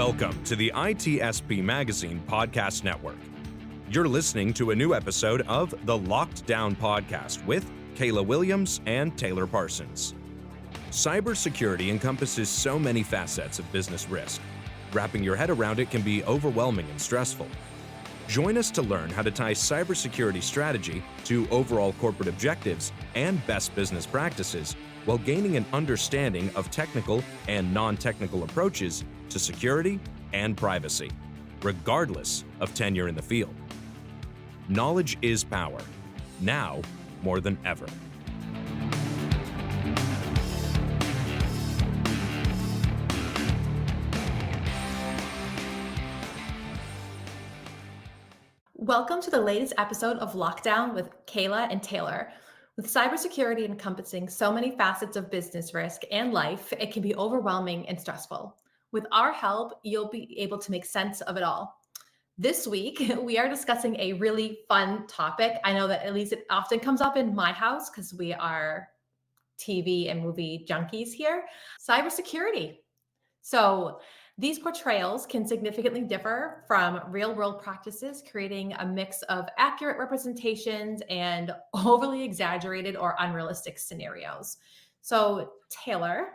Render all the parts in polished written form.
Welcome to the ITSP Magazine Podcast Network. You're listening to a new episode of the Locked Down Podcast with Kayla Williams and Taylor Parsons. Cybersecurity encompasses so many facets of business risk. Wrapping your head around it can be overwhelming and stressful. Join us to learn how to tie cybersecurity strategy to overall corporate objectives and best business practices while gaining an understanding of technical and non-technical approaches to security and privacy, regardless of tenure in the field. Knowledge is power, now more than ever. Welcome to the latest episode of Lockdown with Kayla and Taylor. With cybersecurity encompassing so many facets of business risk and life, it can be overwhelming and stressful. With our help, you'll be able to make sense of it all. This week, we are discussing a really fun topic. I know that at least it often comes up in my house because we are TV and movie junkies here. Cybersecurity. So these portrayals can significantly differ from real-world practices, creating a mix of accurate representations and overly exaggerated or unrealistic scenarios. So Taylor,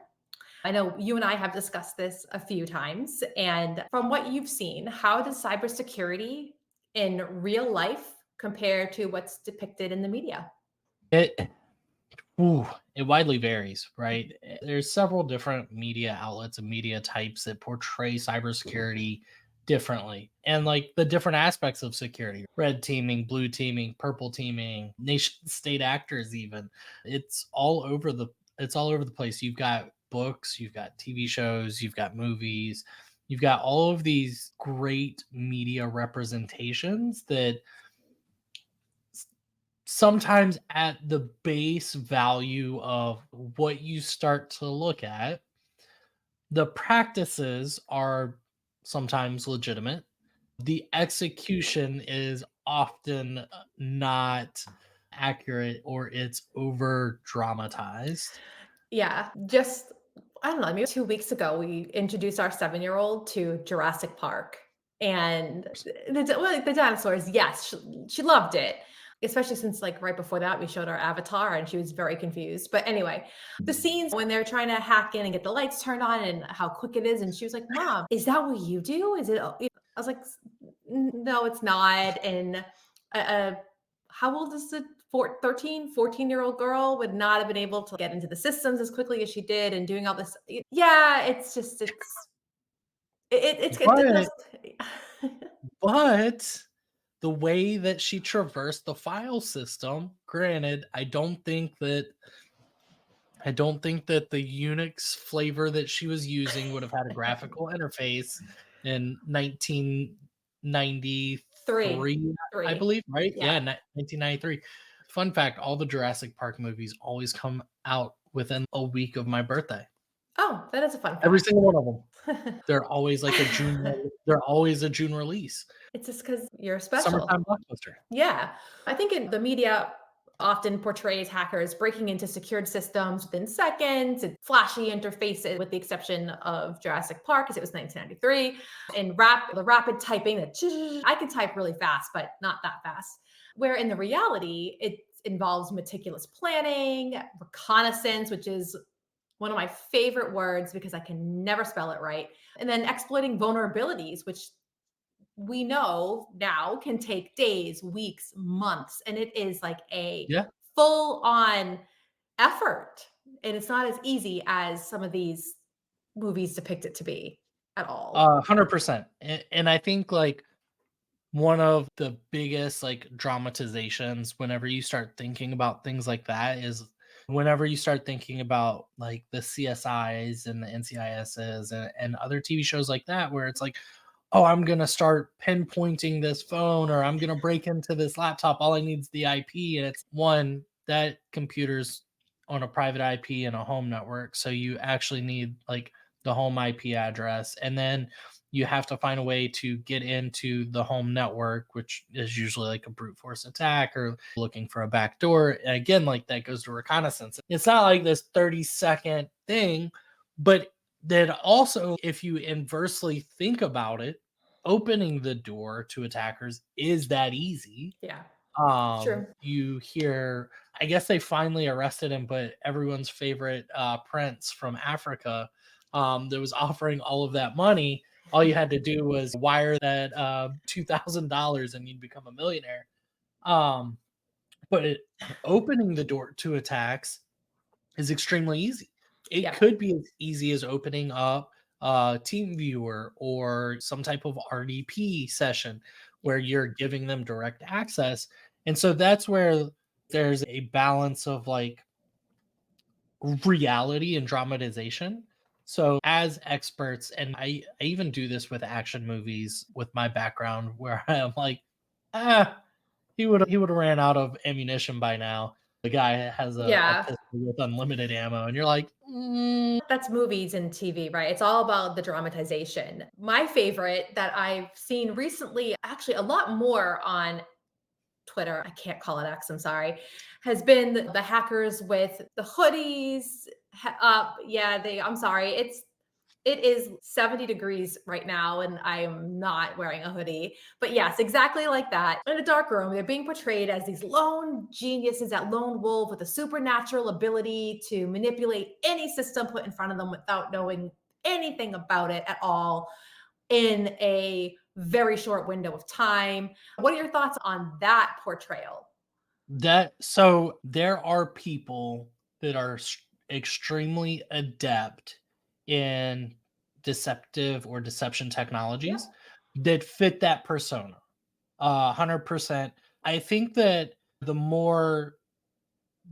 I know you and I have discussed this a few times, and from what you've seen, how does cybersecurity in real life compare to what's depicted in the media? It widely varies, right? There's several different media outlets and media types that portray cybersecurity differently. And like the different aspects of security, red teaming, blue teaming, purple teaming, nation state actors even. It's all over the place. You've got books, you've got TV shows, you've got movies, you've got all of these great media representations that sometimes at the base value of what you start to look at, the practices are sometimes legitimate. The execution is often not accurate or it's over dramatized. Yeah, I don't know, maybe 2 weeks ago, we introduced our 7-year-old to Jurassic Park. And the dinosaurs, yes, she loved it. Especially since like right before that, we showed our Avatar and she was very confused. But anyway, the scenes when they're trying to hack in and get the lights turned on and how quick it is. And she was like, Mom, is that what you do? Is it? I was like, no, it's not. And how old is the 14-year-old girl would not have been able to get into the systems as quickly as she did and doing all this. Yeah, it's just, But the way that she traversed the file system, granted, I don't think that the Unix flavor that she was using would have had a graphical interface in 1993, I believe, right? Yeah, 1993. Fun fact, all the Jurassic Park movies always come out within a week of my birthday. Oh, that is a fun fact. Every single one of them. They're always like a June release. It's just because you're special. Summertime blockbuster. Yeah. I think in the media often portrays hackers breaking into secured systems within seconds and flashy interfaces, with the exception of Jurassic Park, because it was 1993. And the rapid typing that I can type really fast, but not that fast. Where in the reality, it involves meticulous planning, reconnaissance, which is one of my favorite words because I can never spell it right. And then exploiting vulnerabilities, which we know now can take days, weeks, months. And it is like a full on effort. And it's not as easy as some of these movies depict it to be at all. 100%. And I think like one of the biggest like dramatizations whenever you start thinking about things like that is whenever you start thinking about like the CSIs and the NCISs and other TV shows like that, where it's like, oh, I'm going to start pinpointing this phone or I'm going to break into this laptop. All I need is the IP. And it's one, that computer's on a private IP and a home network. So you actually need like the home IP address. And then you have to find a way to get into the home network, which is usually like a brute force attack or looking for a back door. And again, like that goes to reconnaissance. It's not like this 30-second thing, but then also, if you inversely think about it, opening the door to attackers is that easy. Yeah, it's true. You hear, I guess they finally arrested him, but everyone's favorite prince from Africa that was offering all of that money. All you had to do was wire that $2,000 and you'd become a millionaire. Um, but opening the door to attacks is extremely easy. It Yeah, could be as easy as opening up a TeamViewer or some type of RDP session yeah, where you're giving them direct access. And so that's where there's a balance of like reality and dramatization. So as experts, and I even do this with action movies with my background where I'm like, ah, he would have ran out of ammunition by now. The guy has a yeah. pistol with unlimited ammo, and you're like, That's movies and TV, right? It's all about the dramatization. My favorite that I've seen recently, actually a lot more on Twitter, I can't call it X, I'm sorry, has been the hackers with the hoodies. Yeah, I'm sorry. It is 70 degrees right now, and I am not wearing a hoodie. But yes, exactly like that. In a dark room, they're being portrayed as these lone geniuses, that lone wolf with a supernatural ability to manipulate any system put in front of them without knowing anything about it at all in a very short window of time. What are your thoughts on that portrayal? that. So there are people that are extremely adept in deceptive or deception Yeah. technologies that fit that persona. 100%. I think that the more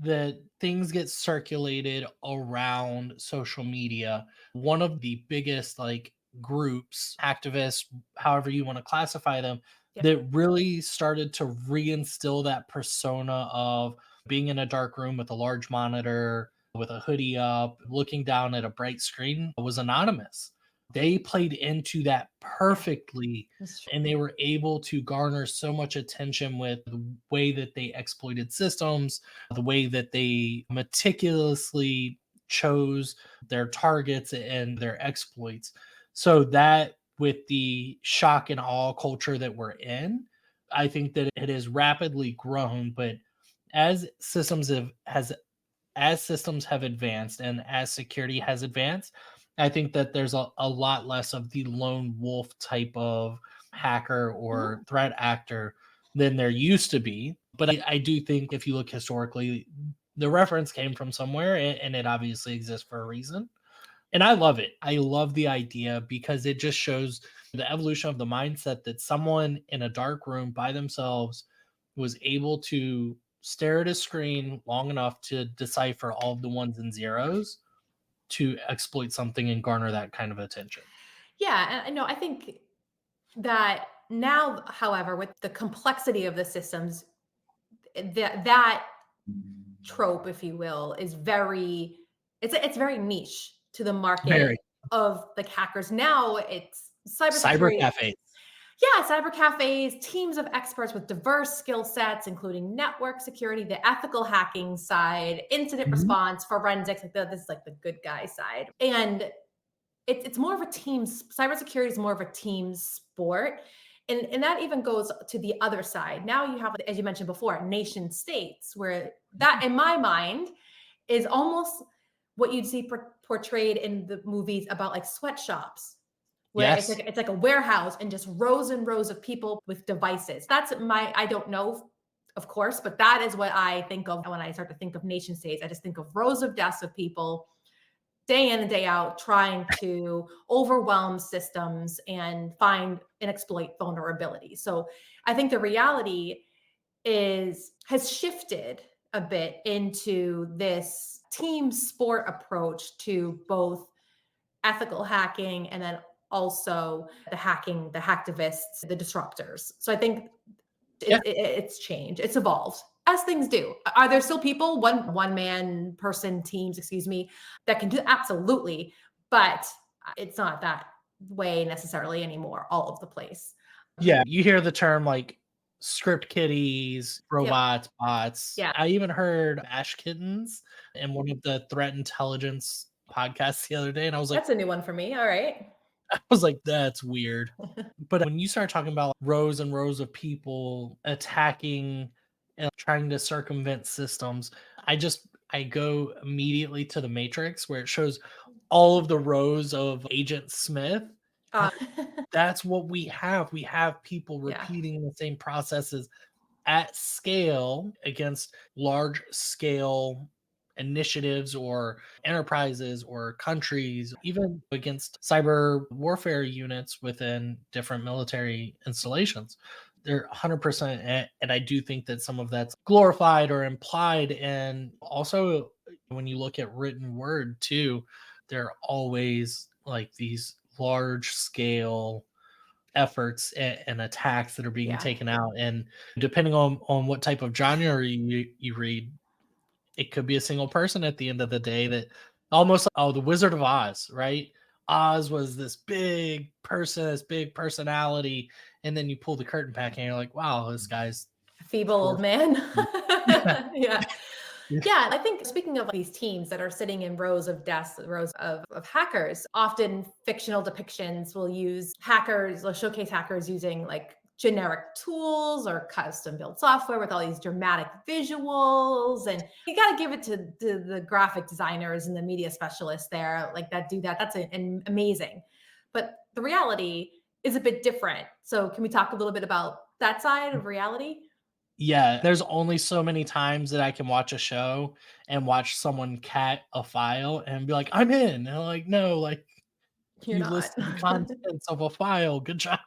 that things get circulated around social media, one of the biggest like groups, activists, however you want to classify them, Yeah. that really started to reinstill that persona of being in a dark room with a large monitor, with a hoodie up, looking down at a bright screen was anonymous. They played into that Yeah. perfectly, That's true. and they were able to garner so much attention with the way that they exploited systems, the way that they meticulously chose their targets and their exploits. So that with the shock and awe culture that we're in, I think that it has rapidly grown. But as systems have has as systems have advanced and as security has advanced, I think that there's a lot less of the lone wolf type of hacker or Mhm. threat actor than there used to be. But I do think if you look historically, the reference came from somewhere and it obviously exists for a reason. And I love it. I love the idea because it just shows the evolution of the mindset that someone in a dark room by themselves was able to stare at a screen long enough to decipher all of the ones and zeros to exploit something and garner that kind of attention. Yeah, and no, I think that now, however, with the complexity of the systems, that trope, if you will, is very it's very niche to the market Very. of like hackers. Now it's Cyber cybersecurity. cafes. Yeah, cyber cafes, teams of experts with diverse skill sets, including network security, the ethical hacking side, incident Mhm. response, forensics, like this is like the good guy side. And it's more of a team. Cybersecurity is more of a team sport. And that even goes to the other side. Now you have, as you mentioned before, nation states, where that, in my mind, is almost what you'd see portrayed in the movies about like sweatshops, where Yes. it's like a warehouse and just rows and rows of people with devices. That's my I don't know, of course, but that is what I think of when I start to think of nation states. I just think of rows of desks of people day in and day out trying to overwhelm systems and find and exploit vulnerabilities. So I think the reality is has shifted a bit into this team sport approach to both ethical hacking and then also the hacking, the hacktivists, the disruptors. So I think Yeah. it's changed, it's evolved as things do. Are there still people, one man person teams, excuse me, that can do absolutely, but it's not that way necessarily anymore all over the place. Yeah. You hear the term like script kiddies, Yep. robots, bots. Yeah. I even heard Ash Kittens and one of the threat intelligence podcast the other day, and I was like, That's a new one for me. All right. that's weird. But when you start talking about rows and rows of people attacking and trying to circumvent systems, I go immediately to the Matrix where it shows all of the rows of Agent Smith. Uh, That's what we have. We have people yeah. repeating the same processes at scale against large scale initiatives or enterprises or countries, even against cyber warfare units within different military installations. They're 100%. And I do think that some of that's glorified or implied. And also, when you look at written word too, they're always like these large scale efforts and attacks that are being Yeah. taken out. And depending on what type of genre you read, it could be a single person at the end of the day that almost, oh, the Wizard of Oz, right? Oz was this big person, this big personality, and then you pull the curtain back and you're like, wow, this guy's Feeble four. old man. Yeah. Yeah. Yeah, I think speaking of these teams that are sitting in rows of desks, rows of hackers, often fictional depictions will use hackers, will showcase hackers using like generic tools or custom built software with all these dramatic visuals. And you got to give it to the graphic designers and the media specialists there, like that do that. That's amazing. But the reality is a bit different. So, can we talk a little bit about that side of reality? Yeah, there's only so many times that I can watch a show and watch someone cat a file and be like, I'm in. And I'm like, no, like You're you not. listed the contents of a file. Good job.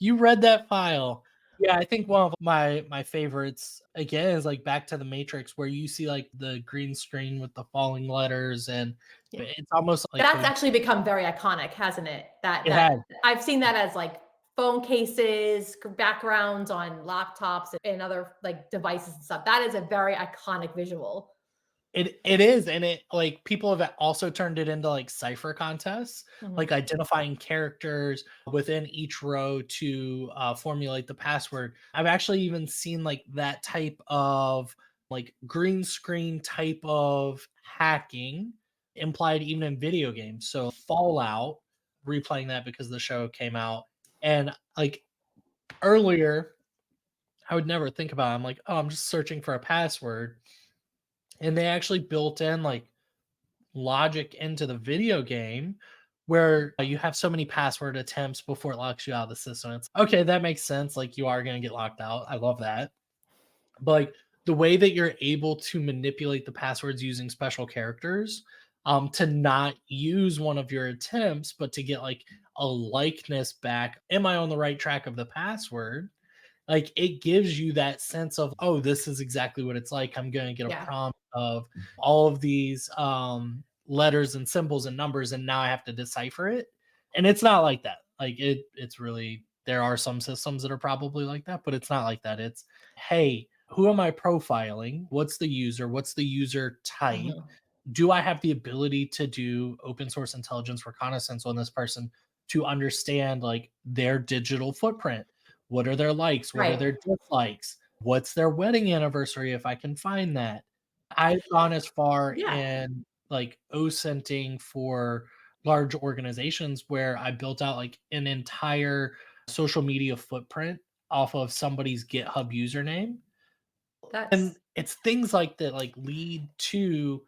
You read that file. Yeah, I think one of my favorites again is like Back to the Matrix where you see like the green screen with the falling letters and Yeah. it's almost like That's actually become very iconic, hasn't it? That it that has. I've seen that as like phone cases, backgrounds on laptops and other like devices and stuff. That is a very iconic visual. It is, and it like people have also turned it into like cipher contests, Mhm. like identifying characters within each row to formulate the password. I've actually even seen like that type of like green screen type of hacking implied even in video games. So Fallout, replaying that because the show came out, and like earlier, I would never think about it. I'm like, oh, I'm just searching for a password, and they actually built in like logic into the video game where you have so many password attempts before it locks you out of the system. It's okay, that makes sense. Like you are going to get locked out. I love that. But like the way that you're able to manipulate the passwords using special characters to not use one of your attempts, but to get like a likeness back. Am I on the right track of the password? Like it gives you that sense of, oh, this is exactly what it's like. I'm going to get a Yeah. prompt of all of these letters and symbols and numbers, and now I have to decipher it. And it's not like that. Like it's really, there are some systems that are probably like that, but it's not like that. It's, hey, who am I profiling? What's the user? What's the user type? Mhm. Do I have the ability to do open source intelligence reconnaissance on this person to understand like their digital footprint? What are their likes? What are Right. their dislikes? What's their wedding anniversary if I can find that? I've gone as far Yeah. in like OSINTing for large organizations where I built out like an entire social media footprint off of somebody's GitHub username. And That's it's things like that like lead to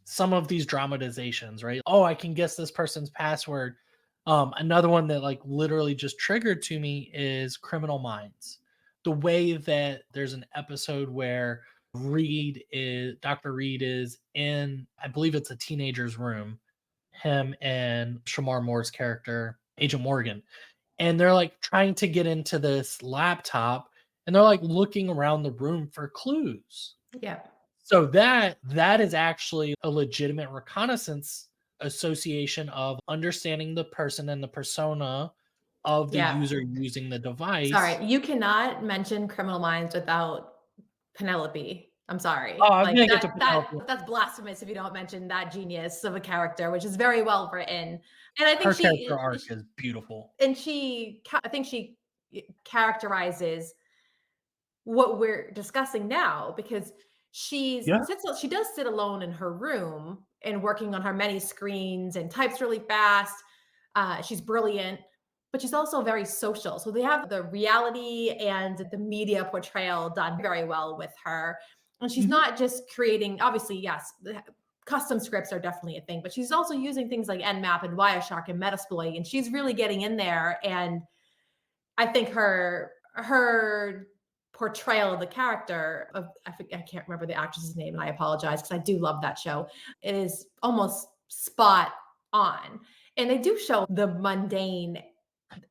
some of these dramatizations, right? Oh, I can guess this person's password. Another one that like literally just triggered to me is Criminal Minds. The way that there's an episode where Dr. Reed is in, I believe it's a teenager's room, him and Shamar Moore's character, Agent Morgan, and they're like trying to get into this laptop and they're like looking around the room for clues. yeah. So that is actually a legitimate reconnaissance association of understanding the person and the persona of the Yeah. user using the device. Sorry, you cannot mention Criminal Minds without Penelope. I'm sorry. Oh, I'm Like gonna get to that Penelope. that's blasphemous if you don't mention that genius of a character, which is very well written. And I think Her character arc is beautiful. I think she characterizes what we're discussing now because Yeah. she does sit alone in her room and working on her many screens and types really fast. She's brilliant, but she's also very social. So they have the reality and the media portrayal done very well with her. And she's Mhm. not just creating, obviously, yes, custom scripts are definitely a thing, but she's also using things like Nmap and Wireshark and Metasploit, and she's really getting in there. And I think her portrayal of the character of I can't remember the actress's name, and I apologize because I do love that show. It is almost spot on, and they do show the mundane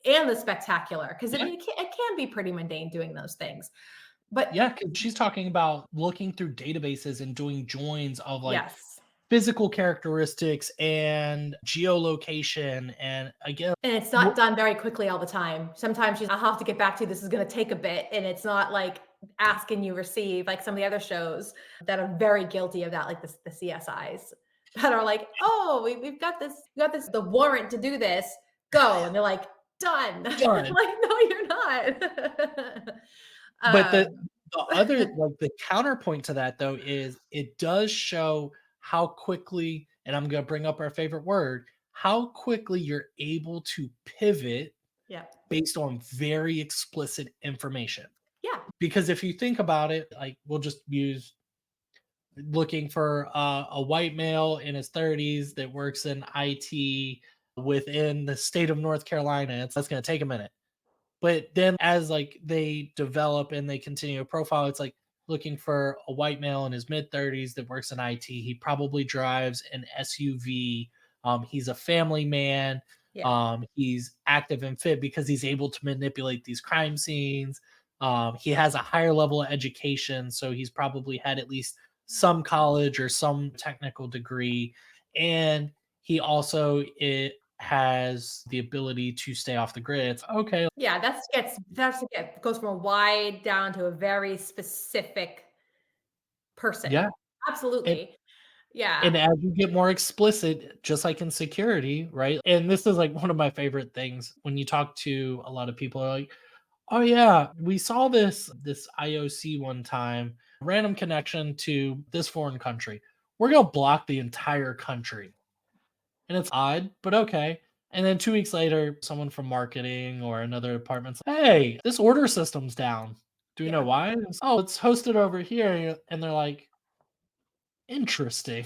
and the spectacular because I Yeah. mean it can be pretty mundane doing those things, but Yeah, because she's talking about looking through databases and doing joins of like yes. physical characteristics and geolocation. And again, And it's not done very quickly all the time. Sometimes I'll have to get back to you. This is going to take a bit. And it's not like ask and you receive like some of the other shows that are very guilty of that, like the CSIs that are like, oh, we've got this, the warrant to do this. Go. And they're like, done. done. Like, no, you're not. But the um, the other like the counterpoint to that though is it does show how quickly, and I'm gonna bring up our favorite word, how quickly you're able to pivot yeah. based on very explicit information. Yeah. Because if you think about it, like we'll just use looking for a white male in his 30s that works in IT within the state of North Carolina. That's going to take a minute. But then as like they develop and they continue to profile, it's like looking for a white male in his mid 30s that works in IT. He probably drives an SUV. He's a family man. Yeah. He's active and fit because he's able to manipulate these crime scenes. He has a higher level of education, so he's probably had at least some college or some technical degree, and he also has the ability to stay off the grid. It's okay. Yeah. Goes from a wide down to a very specific person. Yeah. And Absolutely. Yeah. and as you get more explicit, just like in security, right? And this is like one of my favorite things when you talk to a lot of people are like, "Oh yeah, we saw this IOC one time, random connection to this foreign country. We're gonna block the entire country." And it's odd, but okay. And then 2 weeks later, someone from marketing or another department's like, "Hey, this order system's down. Do we know Yeah. why?" "Oh, it's hosted over here." And they're like, "Interesting."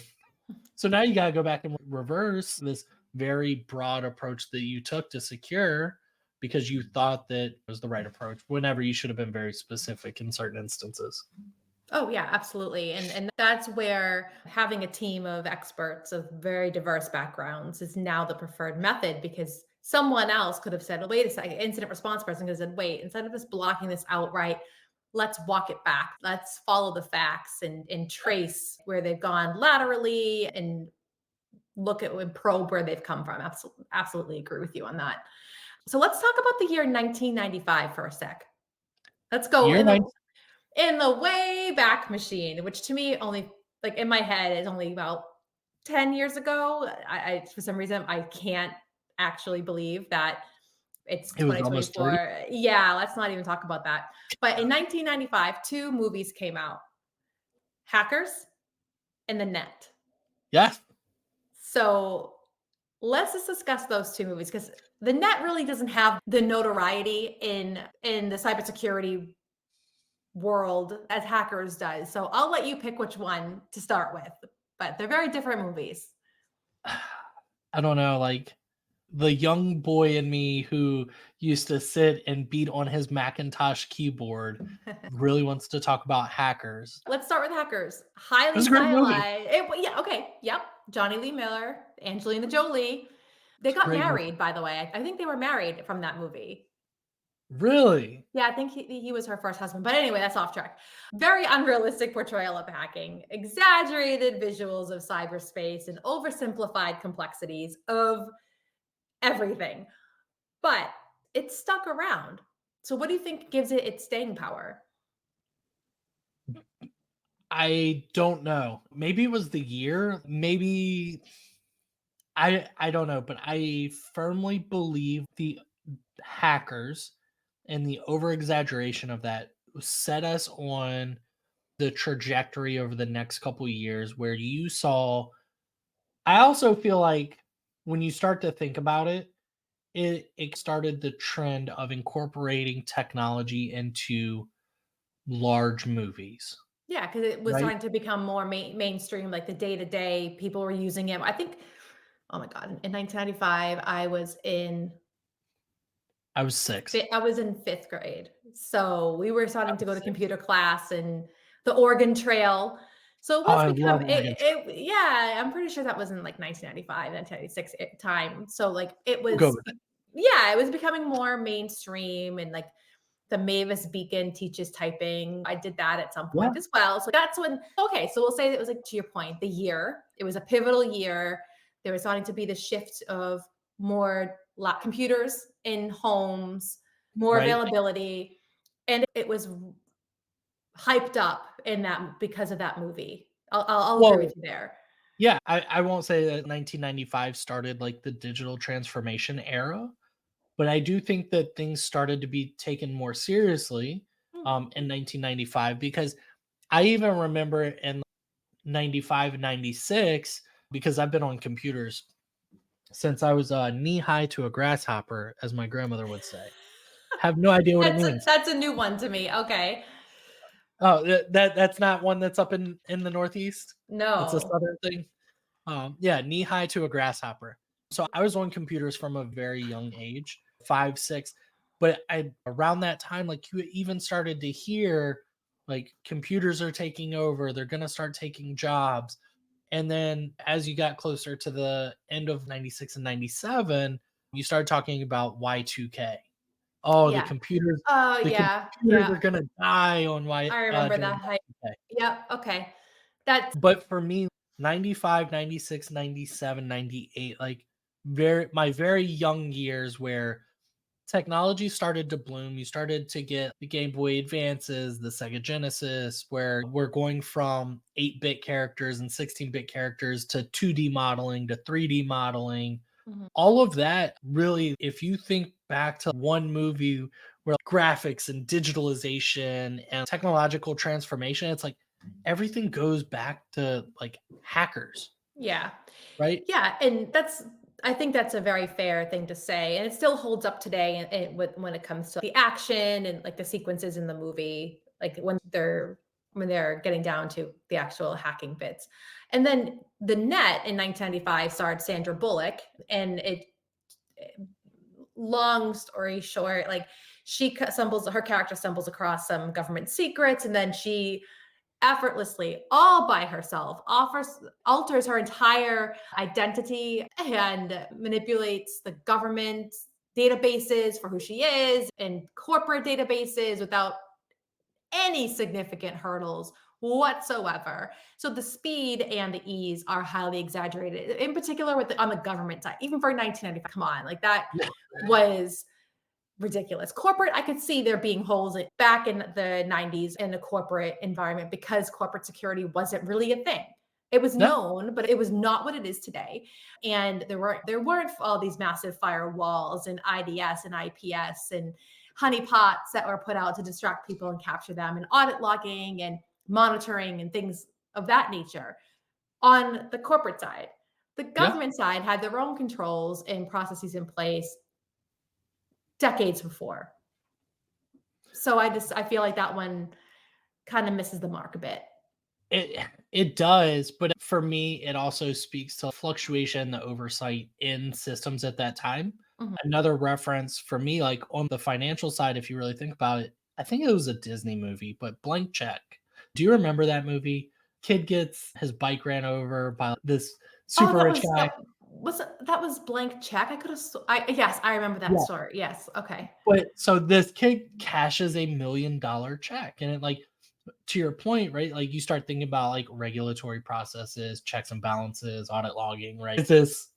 So now you gotta go back and reverse this very broad approach that you took to secure because you thought that was the right approach whenever you should have been very specific in certain instances. Oh yeah, absolutely. And that's where having a team of experts of very diverse backgrounds is now the preferred method because someone else could have said, oh, wait a second, incident response person could have said, wait, instead of just blocking this outright, let's walk it back. Let's follow the facts and trace where they've gone laterally and look at and probe where they've come from. Absolutely agree with you on that. So let's talk about the year 1995 for a sec. Let's go Year nine, in the way back machine, which to me only like in my head is only about 10 years ago. I for some reason I can't actually believe that it's it was almost 30. 2024. Yeah, let's not even talk about that. But in 1995, two movies came out: Hackers and The Net. Yeah, So let's just discuss those two movies because The Net really doesn't have the notoriety in the cybersecurity world as Hackers does. So I'll let you pick which one to start with, but they're very different movies. I don't know, like the young boy in me who used to sit and beat on his Macintosh keyboard really wants to talk about Hackers. Let's start with Hackers. It Highly was a great movie. stylized. Yeah, okay. Yep. Johnny Lee Miller, Angelina Jolie. They It's a got great movie. married, by the way. I think they were married from that movie. Really? Yeah, I think he was her first husband. But anyway, that's off track. Very unrealistic portrayal of hacking, exaggerated visuals of cyberspace, and oversimplified complexities of everything. But it stuck around. So what do you think gives it its staying power? I don't know. Maybe it was the year. Maybe I don't know, but I firmly believe the hackers and the over exaggeration of that set us on the trajectory over the next couple of years where you saw I also feel like when you start to think about it, it started the trend of incorporating technology into large movies, Yeah, because it was right? starting to become more mainstream, like the day to day, people were using it. I think, oh my God, in 1995, I was 6. I was in fifth grade. So we were starting to go to computer class and the Oregon Trail. So it Oh, was I love become Oregon Trail. yeah, I'm pretty sure that was in like 1995, 1996 time. So like it We'll go was, with it. yeah, it was becoming more mainstream and like the Mavis Beacon teaches typing. I did that at some Yeah, point as well. So that's when, okay, so we'll say it was like to your point, the year. It was a pivotal year. There was starting to be the shift of more computers in homes, more right? availability. And it was hyped up in that because of that movie. I'll agree Well, with you there. yeah, I won't say that 1995 started, like, the digital transformation era, but I do think that things started to be taken more seriously, Mm. in 1995 because I even remember in 95, 96, because I've been on computers since I was, knee high to a grasshopper, as my grandmother would say. Have no idea what it means. That's a new one to me. Okay. Oh, that's not one that's up in the Northeast? That's a No. Southern thing? Yeah, knee high to a grasshopper. So I was on computers from a very young age, 5, 6, but I around that time, like, you even started to hear, like, computers are taking over, they're gonna start taking jobs, and then as you got closer to the end of 96 and 97, you started talking about Y2K. Oh, Yeah. the Yeah. computers Yeah. are gonna die on I remember during that hype. Y2K. Yep, okay. That's But for me, 95, 96, 97, 98, like, very young years where technology started to bloom. You started to get the Game Boy Advances, the Sega Genesis, where we're going from 8-bit characters and 16-bit characters to 2D modeling to 3D modeling. mhm. All of that really, if you think back to one movie where graphics and digitalization and technological transformation, it's like everything goes back to like hackers, Yeah. right? Yeah, and I think that's a very fair thing to say, and it still holds up today when it comes to the action and, like, the sequences in the movie, like, when they're getting down to the actual hacking bits. And then The Net in 1995 starred Sandra Bullock, and long story short, like, her character stumbles across some government secrets, and then she effortlessly, all by herself, alters her entire identity and manipulates the government databases for who she is and corporate databases without any significant hurdles whatsoever. So the speed and the ease are highly exaggerated, in particular on the government side. Even for 1995, come on, like that was ridiculous. Corporate, I could see there being holes back in the 90s in the corporate environment because corporate security wasn't really a thing. It was No, known, but it was not what it is today. And there weren't all these massive firewalls and IDS and IPS and honeypots that were put out to distract people and capture them and audit logging and monitoring and things of that nature on the corporate side. The yeah, government side had their own controls and processes in place decades before. So I feel like that one kind of misses the mark a bit. it does, but for me, it also speaks to fluctuation, the oversight in systems at that time. Mhm. Another reference for me, like on the financial side, if you really think about it, I think it was a Disney movie, but Blank Check. Do you remember that movie? Kid gets his bike ran over by this Oh, super rich guy. that was Blank Check? I could have yes, I remember that Yeah. story. Yes, okay. But so this kid cashes $1 million check, and it like to your point, right? Like you start thinking about like regulatory processes, checks and balances, audit logging, right?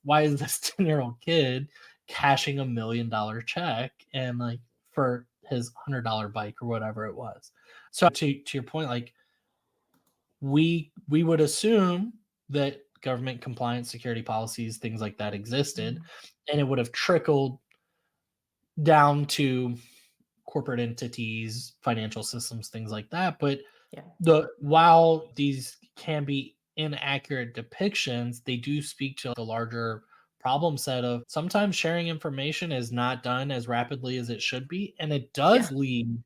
Why is this 10-year-old kid cashing $1 million check and like for his $100 bike or whatever it was? So to your point, like we would assume that government compliance, security policies, things like that existed, Mhm. and it would have trickled down to corporate entities, financial systems, things like that. But Yeah. while these can be inaccurate depictions, they do speak to the larger problem set of sometimes sharing information is not done as rapidly as it should be, and it Yeah. does lead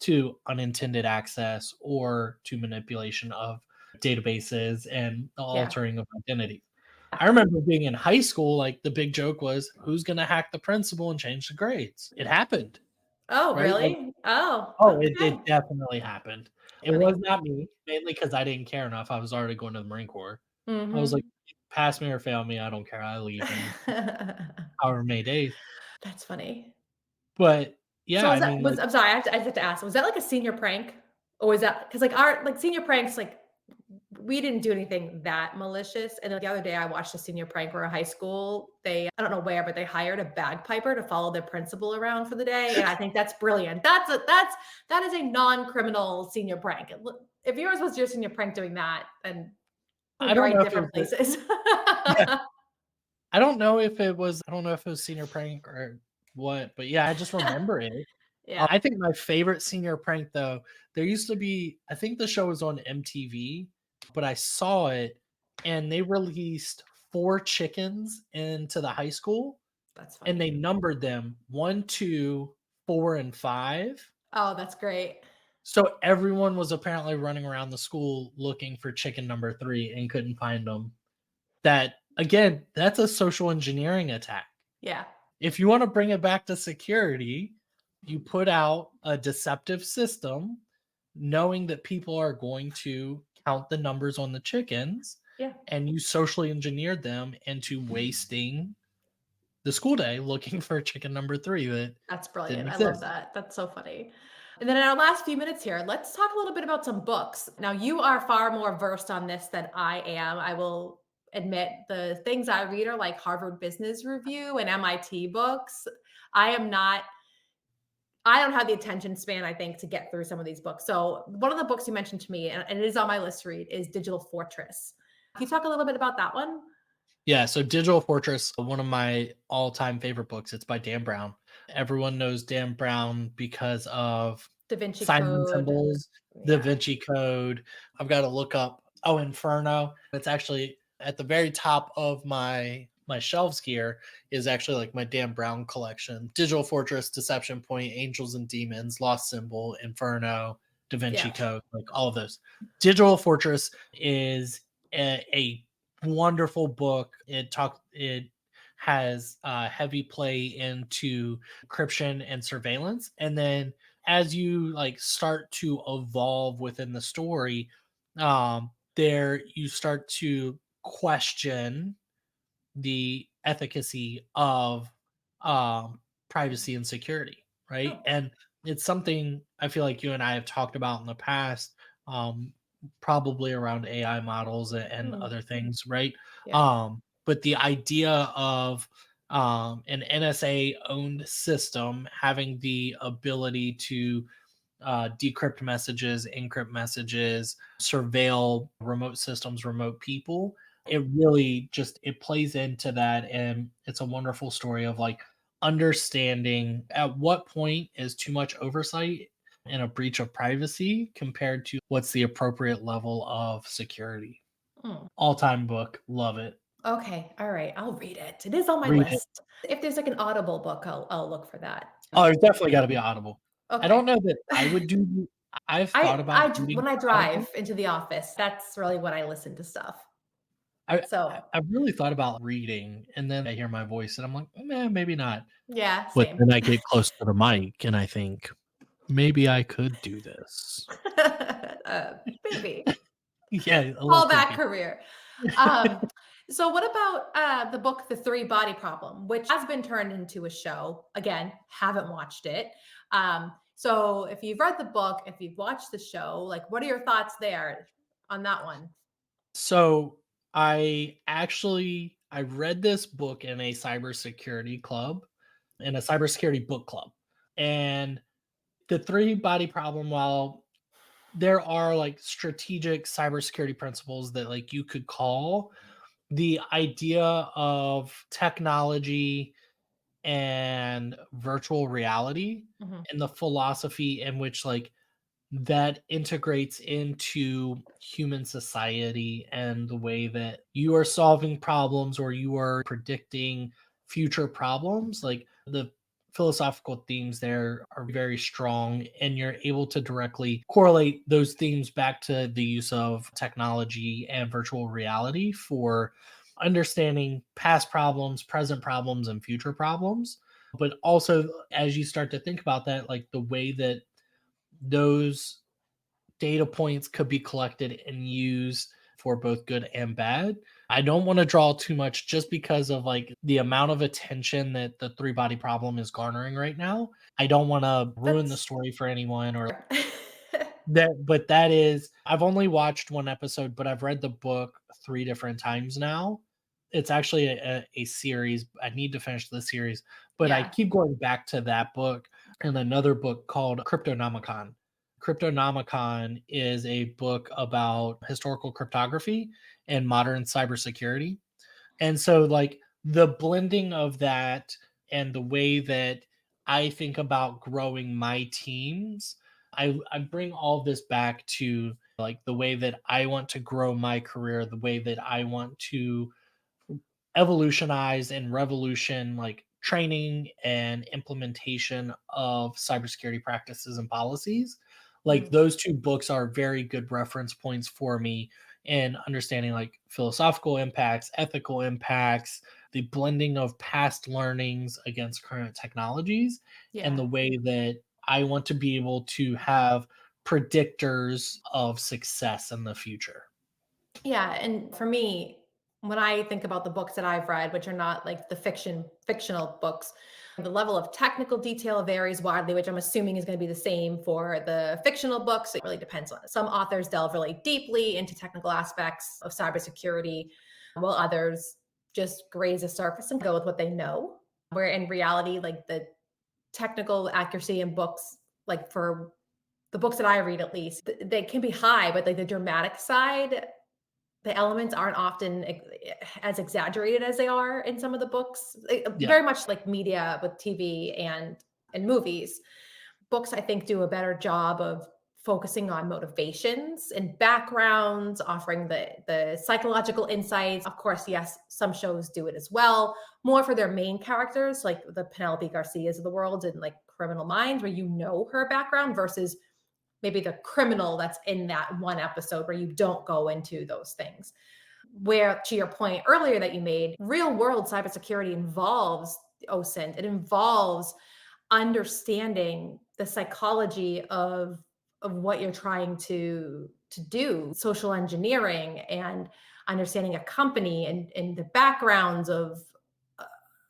to unintended access or to manipulation of databases and the Yeah. altering of identity. I remember being in high school, like the big joke was, who's going to hack the principal and change the grades? It happened, Oh, right? Like, really? Oh, oh, it okay. definitely happened. It was Funny. not me, mainly because I didn't care enough. I was already going to the Marine Corps. I was like, Mhm. pass me or fail me, I don't care. I leave in however many days. That's funny. But So yeah, was I that mean, was like, I'm sorry, I have to ask, was that like a senior prank? Or was that because like our like senior pranks, like we didn't do anything that malicious. And then the other day I watched a senior prank where a high school, I don't know where, but they hired a bagpiper to follow their principal around for the day. And I think that's brilliant. That is a non-criminal senior prank. If yours was your senior prank doing that, then we'd I be don't very know if it was different places. yeah, I don't know if it was senior prank or what, but yeah, I just remember it. Yeah, I think my favorite senior prank though, there used to be, I think the show was on MTV, but I saw it and they released 4 chickens into the high school that's and funny. they numbered them 1, 2, 4, and 5. Oh, that's great. So everyone was apparently running around the school looking for chicken number 3 and couldn't find them. That again, that's a social engineering attack. Yeah. If you want to bring it back to security, you put out a deceptive system knowing that people are going to count the numbers on the chickens Yeah. and you socially engineered them into wasting the school day looking for chicken number 3 that That's didn't brilliant. I love exist. that. That's so funny. And then in our last few minutes here, let's talk a little bit about some books. Now, you are far more versed on this than I am. I will admit the things I read are like Harvard Business Review and MIT books. I am not, I don't have the attention span, I think, to get through some of these books. So, one of the books you mentioned to me, and it is on my list to read, is Digital Fortress. Can you talk a little bit about that one? Yeah, so Digital Fortress, one of my all-time favorite books. It's by Dan Brown. Everyone knows Dan Brown because of Da Vinci Signs and Code. Symbols, Da Yeah. Vinci Code. I've got to look up Inferno. It's actually at the very top of my shelves here is actually like my Dan Brown collection. Digital Fortress, Deception Point, Angels and Demons, Lost Symbol, Inferno, Da Vinci Yeah. Code, like all of those. Digital Fortress is a wonderful book. It has heavy play into encryption and surveillance, and then as you like start to evolve within the story, there you start to question the efficacy of um, privacy and security, right? Oh. And it's something I feel like you and I have talked about in the past, um, probably around AI models and Mm, other things, right? yeah. But the idea of an NSA owned system having the ability to decrypt messages, encrypt messages, surveil remote systems, remote people. It really just it plays into that, and it's a wonderful story of like understanding at what point is too much oversight and a breach of privacy compared to what's the appropriate level of security. Mm. All time book, love it. Okay, all right, I'll read it. It is on my Read it. list. If there's like an Audible book, I'll look for that. Oh, it's definitely got to be Audible. I Okay. don't know that I would do. I've thought about reading When I Audible. drive into the office, that's really when I listen to stuff. I I So, I've really thought about reading, and then I hear my voice, and I'm like, maybe not." yeah, But same. then I get close to the mic, and I think, "Maybe I could do this." Maybe. Yeah, a little Callback creepy. career. Um, so what about the book The Three Body Problem, which has been turned into a show? Again, haven't watched it. So if you've read the book, if you've watched the show, like what are your thoughts there on that one? So, I read this book in a cybersecurity club, in a cybersecurity book club, and the 3 body problem, while there are, like, strategic cybersecurity principles that, like, you could call, the idea of technology and virtual reality Mhm. and the philosophy in which like that integrates into human society and the way that you are solving problems or you are predicting future problems. Like the philosophical themes there are very strong, and you're able to directly correlate those themes back to the use of technology and virtual reality for understanding past problems, present problems, and future problems. But also, as you start to think about that, like the way that those data points could be collected and used for both good and bad. I don't want to draw too much just because of like the amount of attention that the three body problem is garnering right now. I don't want to ruin the That's story for anyone or that, but that is, I've only watched one episode, but I've read the book three different times now. It's actually a series. I need to finish the series, but I yeah. keep going back to that book and another book called Cryptonomicon. Cryptonomicon is a book about historical cryptography and modern cybersecurity. And so, like, the blending of that and the way that I think about growing my teams, I bring all of this back to like the way that I want to grow my career, the way that I want to evolutionize and revolution like training and implementation of cybersecurity practices and policies. Like Mm. those two books are very good reference points for me in understanding like philosophical impacts, ethical impacts, the blending of past learnings against current technologies, and Yeah. the way that I want to be able to have predictors of success in the future. Yeah, and for me, when I think about the books that I've read, which are not like the fictional books, the level of technical detail varies widely, which I'm assuming is going to be the same for the fictional books. It really depends on it. Some authors delve really deeply into technical aspects of cybersecurity, while others just graze the surface and go with what they know. Where in reality, like the technical accuracy in books, like for the books that I read at least, they can be high, but like the dramatic side, the elements aren't often as exaggerated as they are in some of the books. Yeah. Very much like media with TV and movies. Books, I think, do a better job of focusing on motivations and backgrounds, offering the psychological insights. Of course, yes, some shows do it as well, more for their main characters, like the Penelope Garcias of the world and like Criminal Minds, where you know her background versus maybe the criminal that's in that one episode where you don't go into those things. Where, to your point earlier that you made, real world cybersecurity involves OSINT. It involves understanding the psychology of what you're trying to do, social engineering, and understanding a company and the backgrounds of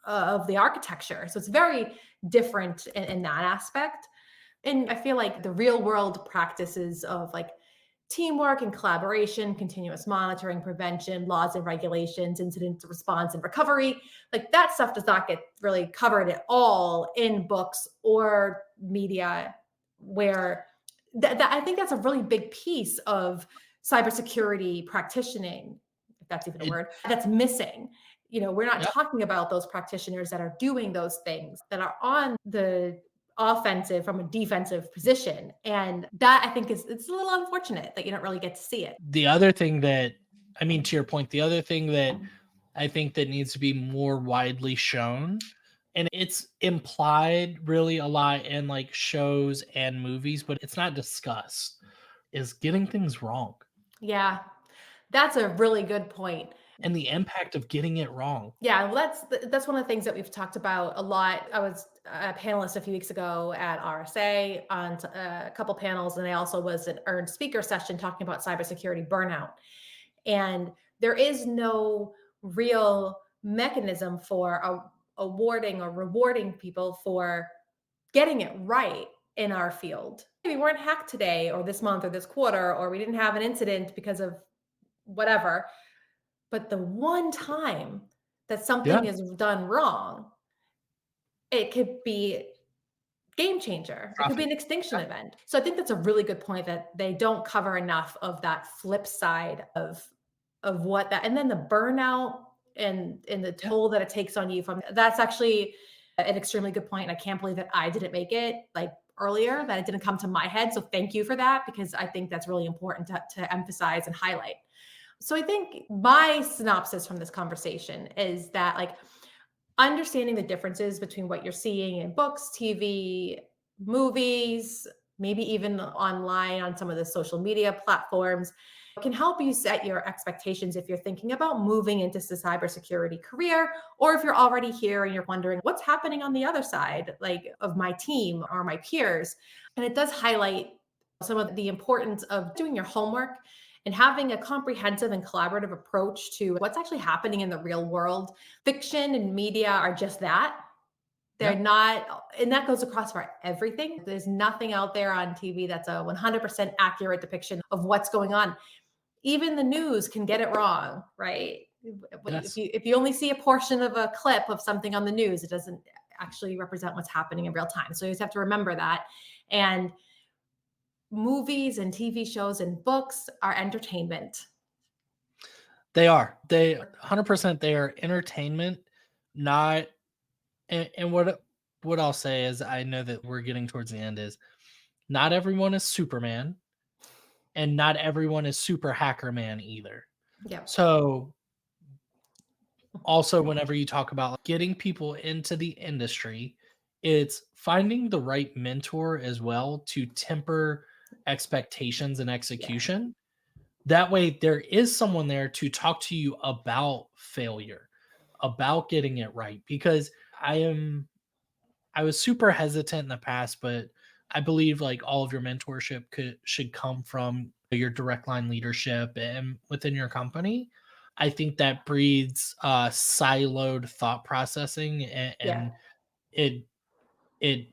the architecture. So it's very different in that aspect. And I feel like the real world practices of like teamwork and collaboration, continuous monitoring, prevention, laws and regulations, incident response and recovery, like that stuff does not get really covered at all in books or media, where I think that's a really big piece of cybersecurity practicing, if that's even a It, word, that's missing. We're not yeah. talking about those practitioners that are doing those things, that are on the offensive from a defensive position. And that, I think, it's a little unfortunate that you don't really get to see it. The other thing that, I mean, to your point, the other thing that I think that needs to be more widely shown, and it's implied really a lot in like shows and movies, but it's not discussed, is getting things wrong Yeah, that's a really good point. and the impact of getting it wrong. Yeah, well, that's one of the things that we've talked about a lot. I was a panelist a few weeks ago at RSA on a couple panels, and I also was an earned speaker session talking about cybersecurity burnout. And there is no real mechanism for awarding or rewarding people for getting it right in our field. We weren't hacked today or this month or this quarter, or we didn't have an incident because of whatever. But the one time that Yeah. something is done wrong, it could be game changer. It could be Profit. an extinction Yeah. event. So I think that's a really good point, that they don't cover enough of that flip side of what that, and then the burnout and the Yeah. toll that it takes on you from that's actually an extremely good point. And I can't believe that I didn't make it like earlier that it didn't come to my head. So thank you for that, because I think that's really important to emphasize and highlight. So I think my synopsis from this conversation is that, like, understanding the differences between what you're seeing in books, TV, movies, maybe even online on some of the social media platforms can help you set your expectations if you're thinking about moving into the cybersecurity career, or if you're already here and you're wondering what's happening on the other side, like of my team or my peers. And it does highlight some of the importance of doing your homework and having a comprehensive and collaborative approach to what's actually happening in the real world. Fiction and media are just that. They're not, and that goes across for everything. There's nothing out there on TV that's a 100% accurate depiction of what's going on. Even the news can get it wrong, right? Yes. If you only see a portion of a clip of something on the news, it doesn't actually represent what's happening in real time. So you just have to remember that. And movies and TV shows and books are entertainment. They are. They 100% they are entertainment, not and what I'll say is, I know that we're getting towards the end, is not everyone is Superman and not everyone is super hacker man either. Yeah. So also, whenever you talk about getting people into the industry, it's finding the right mentor as well to temper expectations and execution. That way, there is someone there to talk to you about failure, about getting it right. Because I was super hesitant in the past, but I believe like all of your mentorship should come from your direct line leadership and within your company. I think that breeds siloed thought processing, and it it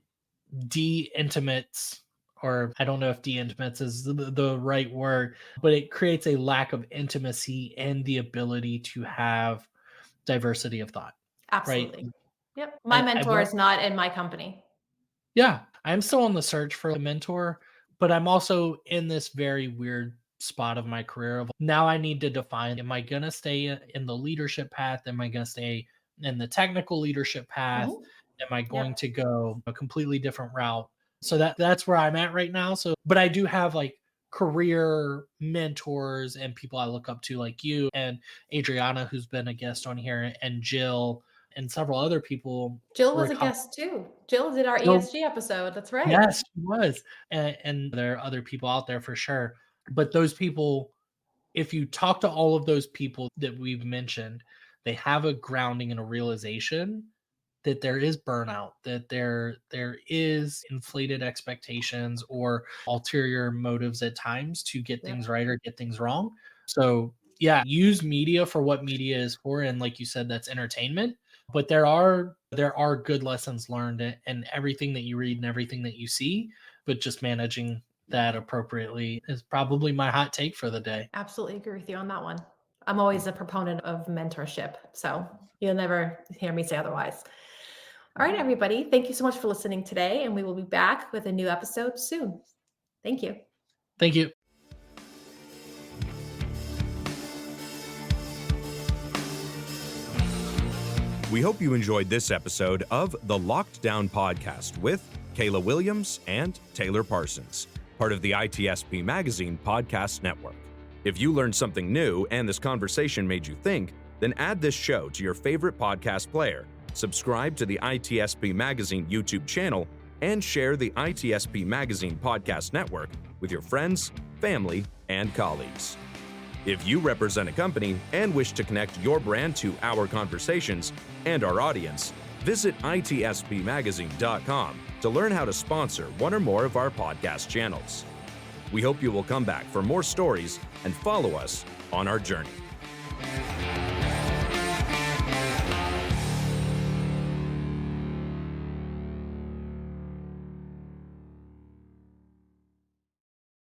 de-intimates, or I don't know if de-intimates is the right word, but it creates a lack of intimacy and the ability to have diversity of thought. Right? Absolutely. Yep. My I mentor want is not in my company. Yeah, I'm still on the search for a mentor, but I'm also in this very weird spot of my career of now I need to define, am I going to stay in the leadership path? Am I going to stay in the technical leadership path? Mhm. Am I going Yep. to go a completely different route? So that's where I'm at right now. So, but I do have like career mentors and people I look up to, like you and Adriana, who's been a guest on here, and Jill and several other people. Jill Were was a guest too. Jill did our Jill, ESG episode. That's right. yes, she was. And there are other people out there for sure. But those people, if you talk to all of those people that we've mentioned, they have a grounding and a realization that there is burnout, that there is inflated expectations or ulterior motives at times to get Yep. things right or get things wrong. So yeah, use media for what media is for, and like you said, that's entertainment. But there are good lessons learned in everything that you read and everything that you see, but just managing that appropriately is probably my hot take for the day. Absolutely agree with you on that one. I'm always a proponent of mentorship, so you'll never hear me say otherwise. All right, everybody. Thank you so much for listening today, and we will be back with a new episode soon. Thank you. Thank you. We hope you enjoyed this episode of the Locked Down Podcast with Kayla Williams and Taylor Parsons, part of the ITSP Magazine podcast network. If you learned something new and this conversation made you think, then add this show to your favorite podcast player, subscribe to the ITSP Magazine YouTube channel, and share the ITSP Magazine podcast network with your friends, family, and colleagues. If you represent a company and wish to connect your brand to our conversations and our audience, visit itspmagazine.com to learn how to sponsor one or more of our podcast channels. We hope you will come back for more stories and follow us on our journey.